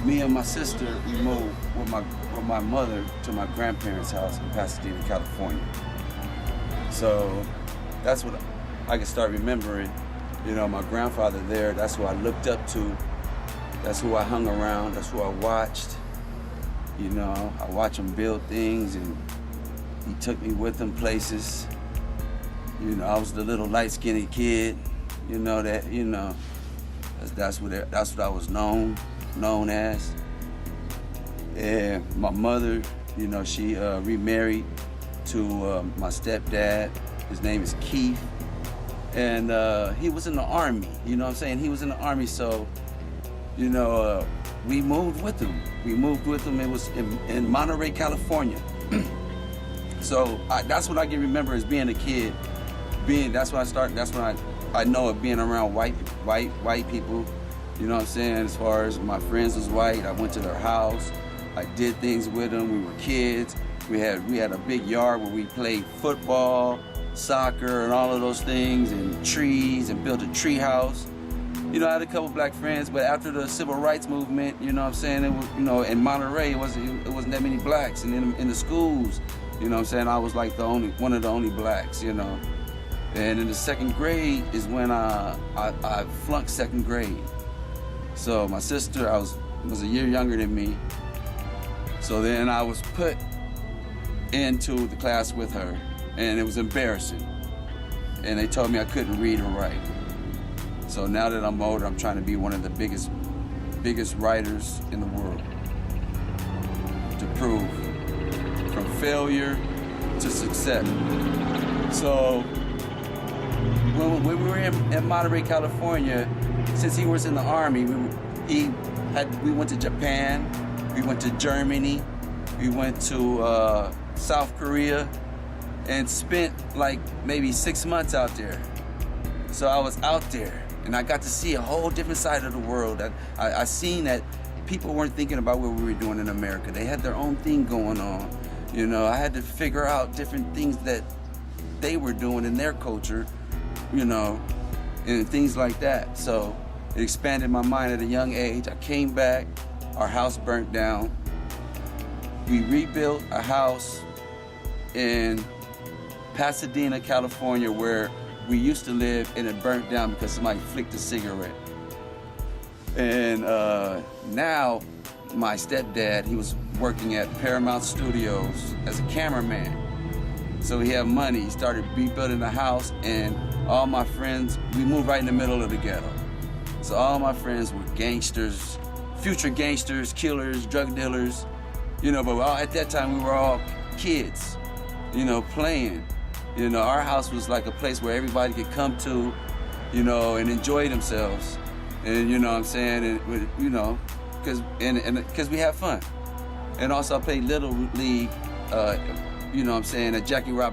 me and my sister, we moved with my mother to my grandparents' house in Pasadena, California. So that's what I can start remembering. You know, my grandfather there, that's who I looked up to. That's who I hung around, that's who I watched. You know, I watched him build things, and he took me with him places. You know, I was the little light skinned kid, you know, that's what I was known as. And my mother, you know, she remarried to my stepdad. His name is Keith. And he was in the Army, you know what I'm saying? He was in the Army, so, you know, we moved with him. It was in Monterey, California. So that's what I can remember as being a kid. That's when I know of being around white people. You know what I'm saying? As far as my friends was white, I went to their house. I did things with them. We were kids. We had a big yard where we played football, soccer, and all of those things, and trees, and built a tree house. You know, I had a couple black friends, but after the civil rights movement, you know what I'm saying, it was, you know, in Monterey, it wasn't that many blacks, and in the schools, you know what I'm saying, I was like one of the only blacks, you know. And in the second grade is when I flunked second grade. So my sister was a year younger than me. So then I was put into the class with her, and it was embarrassing. And they told me I couldn't read or write. So now that I'm older, I'm trying to be one of the biggest writers in the world. To prove from failure to success. So when we were in Monterey, California, since he was in the Army, we went to Japan, we went to Germany, we went to South Korea, and spent like maybe 6 months out there. So I was out there, and I got to see a whole different side of the world. I seen that people weren't thinking about what we were doing in America. They had their own thing going on. You know, I had to figure out different things that they were doing in their culture, you know, and things like that. So it expanded my mind at a young age. I came back, our house burnt down. We rebuilt a house in Pasadena, California, where we used to live, and it burnt down because somebody flicked a cigarette. And now my stepdad, he was working at Paramount Studios as a cameraman. So he had money. He started rebuilding the house, and all my friends, we moved right in the middle of the ghetto. So all my friends were gangsters, future gangsters, killers, drug dealers, you know, but at that time we were all kids, you know, playing. You know, our house was like a place where everybody could come to, you know, and enjoy themselves. And you know what I'm saying, and you know, because we have fun. And also I played Little League, you know what I'm saying, at Jackie Robinson